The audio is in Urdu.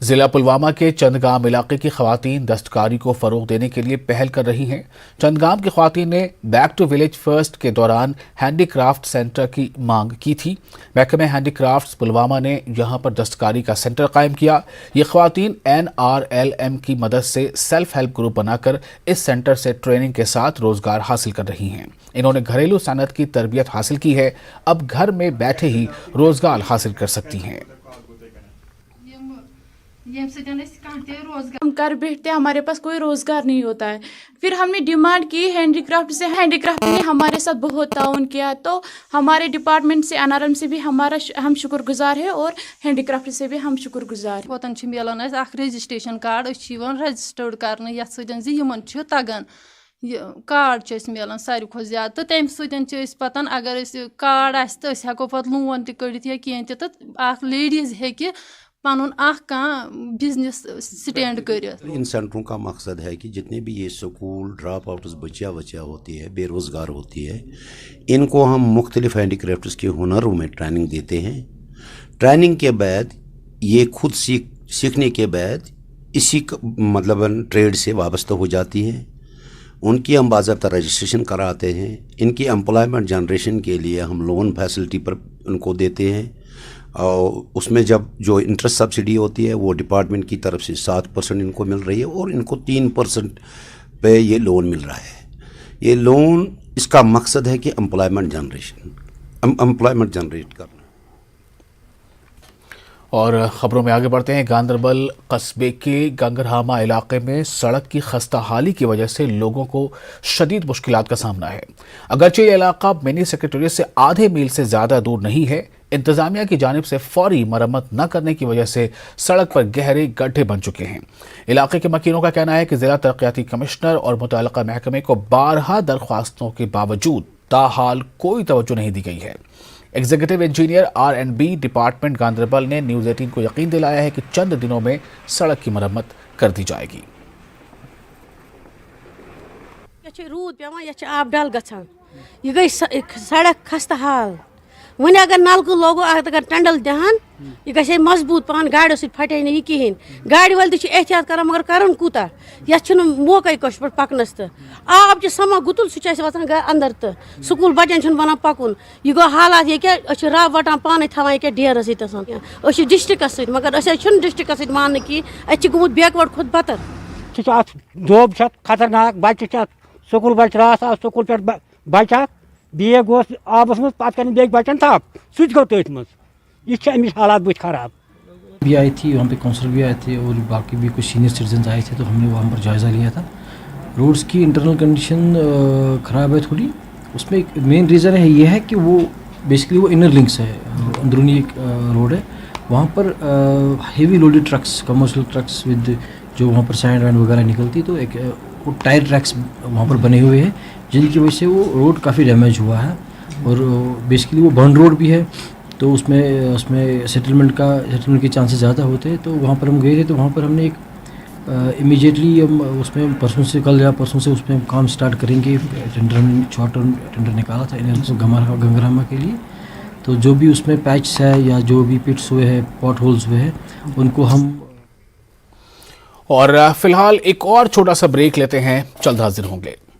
ضلع پلوامہ کے چندگام علاقے کی خواتین دستکاری کو فروغ دینے کے لیے پہل کر رہی ہیں۔ چندگام کی خواتین نے بیک ٹو ولیج فرسٹ کے دوران ہینڈی کرافٹ سینٹر کی مانگ کی تھی۔ محکمہ ہینڈی کرافٹس پلوامہ نے یہاں پر دستکاری کا سینٹر قائم کیا۔ یہ خواتین NRLM کی مدد سے سیلف ہیلپ گروپ بنا کر اس سینٹر سے ٹریننگ کے ساتھ روزگار حاصل کر رہی ہیں۔ انہوں نے گھریلو صنعت کی تربیت حاصل کی ہے، اب گھر میں بیٹھے ہی روزگار حاصل کر سکتی ہیں۔ ہم گھر بیٹھتے ہمارے پاس کوئی روزگار نہیں ہوتا ہے، پھر ہم نے ڈیمانڈ کی ہینڈی کرافٹ سے۔ ہینڈی کرافٹ نے ہمارے ساتھ بہت تعاون کیا، تو ہمارے ڈپارٹمنٹ سے NRLM سے بھی ہم شکر گزار ہے اور ہینڈی کرافٹ سے بھی ہم شکر گزار۔ ووتن ملان اخ رجسٹریشن کارڈ رجسٹرڈ کرنے یتھ سۭتۍ یمن تگان یہ کارڈ ملان ساروی کھۄتہٕ زیادٕ، تو تمہِ سۭتۍ پتہٕ اگر کارڈ آسہِ تو أسۍ ہٮ۪کو پتہٕ لون تہِ کٔڑِتھ یا کینٛہہ تہِ، تہٕ اکھ لیڈیز ہیٚکہِ پنُن اکھ کانٛہہ بزنس سٹینڈ کرِتھ۔ ان سینٹروں کا مقصد ہے کہ جتنے بھی یہ اسکول ڈراپ آؤٹس بچیاں ہوتی ہے، بے روزگار ہوتی ہے، ان کو ہم مختلف ہینڈی کرافٹس کے ہنروں میں ٹریننگ دیتے ہیں۔ ٹریننگ کے بعد یہ خود سیکھنے کے بعد اسی مطلب ٹریڈ سے وابستہ ہو جاتی ہیں۔ ان کی ہم باضابطہ رجسٹریشن کراتے ہیں۔ ان کی امپلائمنٹ جنریشن کے لیے ہم لون فیسلٹی پر ان کو دیتے ہیں، اور اس میں جب جو انٹرسٹ سبسڈی ہوتی ہے وہ ڈپارٹمنٹ کی طرف سے 7% ان کو مل رہی ہے، اور ان کو 3% پہ یہ لون مل رہا ہے۔ یہ لون اس کا مقصد ہے کہ امپلائمنٹ جنریٹ کرنا۔ اور خبروں میں آگے بڑھتے ہیں۔ گاندربل قصبے کے گنگرہامہ علاقے میں سڑک کی خستہ حالی کی وجہ سے لوگوں کو شدید مشکلات کا سامنا ہے۔ اگرچہ یہ علاقہ منی سیکریٹریٹ سے آدھے میل سے زیادہ دور نہیں ہے، انتظامیہ کی جانب سے فوری مرمت نہ کرنے کی وجہ سے سڑک پر گہرے گڈھے بن چکے ہیں۔ علاقے کے مکینوں کا کہنا ہے کہ ضلع ترقیاتی کمشنر اور متعلقہ محکمے کو بارہا درخواستوں کے باوجود تاحال کوئی توجہ نہیں دی گئی ہے۔ Executive engineer R&B department Ganderbal نے نیوز 18 کو یقین دلایا ہے کہ چند دنوں میں سڑک کی مرمت کر دی جائے گی۔ رود پیوان یہ آب ڈل گژھان، یہ گئی سڑک خستہ حال۔ ون اگر نلکہ لوگو اگر ٹنڈل دہان یہ گھے مضبوط پان، گاڑیوں سۭتۍ پھٹے نہٕ یہ کہین۔ گاڑی وٲلۍ تہِ چھِ احتیاط کران مگر کرن کوٗتاہ، یتھ چھُنہٕ موقعے کٲنٛسہِ پٮ۪ٹھ پکنس تہٕ آب چھُ سمان گُتُل، سُہ چھُ اَسہِ وَسان اندر تہٕ سکوٗل بچن چھُنہٕ بنان پکُن۔ یہ گوٚو حالات ییٚکیٛاہ أسۍ چھِ رب وٹان پانے تھاوان ییٚکیٛاہ ڈیرس ییٚتٮ۪س أسۍ چھِ ڈسٹرکس سۭتۍ، مگر أسۍ حظ چھِنہٕ ڈسٹرکس سۭتۍ ماننہٕ کِہیٖنۍ، اَسہِ چھِ گوٚمُت بیک وٲڈ کھۄتہٕ بدتر۔ سُہ چھُ اتھ دوب چھُ خطرناک، بچہِ چھِ اتھ سکوٗل بچہِ راتھ آو سکوٗل پٮ۪ٹھ بچہِ اکھ بیگ اوس آبس منٛز، پتہٕ کرن بیٚکۍ بچن تھپھ، سُہ تہِ گوٚو تٔتھۍ منٛز۔ یہ چھِ امِچ حالات بٕتھِ خراب۔ بھی آئی تھی وہاں پہ، کونسلر بھی آئے تھے اور باقی بھی کچھ سینئر سٹیزنز آئے تھے، تو ہم نے وہاں پر جائزہ لیا تھا۔ روڈس کی انٹرنل کنڈیشن خراب ہے تھوڑی، اس میں ایک مین ریزن ہے یہ ہے کہ وہ بیسکلی وہ انر لنکس ہے، اندرونی ایک روڈ ہے، وہاں پر heavy loaded trucks, commercial trucks with جو وہاں پر سینڈ وینڈ وغیرہ نکلتی، تو ایک وہ ٹائر ٹریکس وہاں پر بنے ہوئے ہیں جن کی وجہ سے وہ روڈ کافی ڈیمیج ہوا ہے، اور بیسکلی وہ بند روڈ بھی ہے، تو اس میں سیٹلمنٹ کے چانسز زیادہ ہوتے ہیں۔ تو وہاں پر ہم گئے تھے، تو وہاں پر ہم نے ایک امیجیٹلی ہم اس میں پرسوں سے کل یا پرسوں سے اس میں کام سٹارٹ کریں گے۔ ٹینڈر ہم نے شارٹ ٹرم ٹینڈر نکالا تھا گنگرہامہ کے لیے، تو جو بھی اس میں پیچز ہے یا جو بھی پٹس ہوئے ہیں، پاٹ ہولز ہوئے ہیں، ان کو ہم۔ اور فی الحال ایک اور چھوٹا سا بریک لیتے ہیں، جلد حاضر ہوں گے۔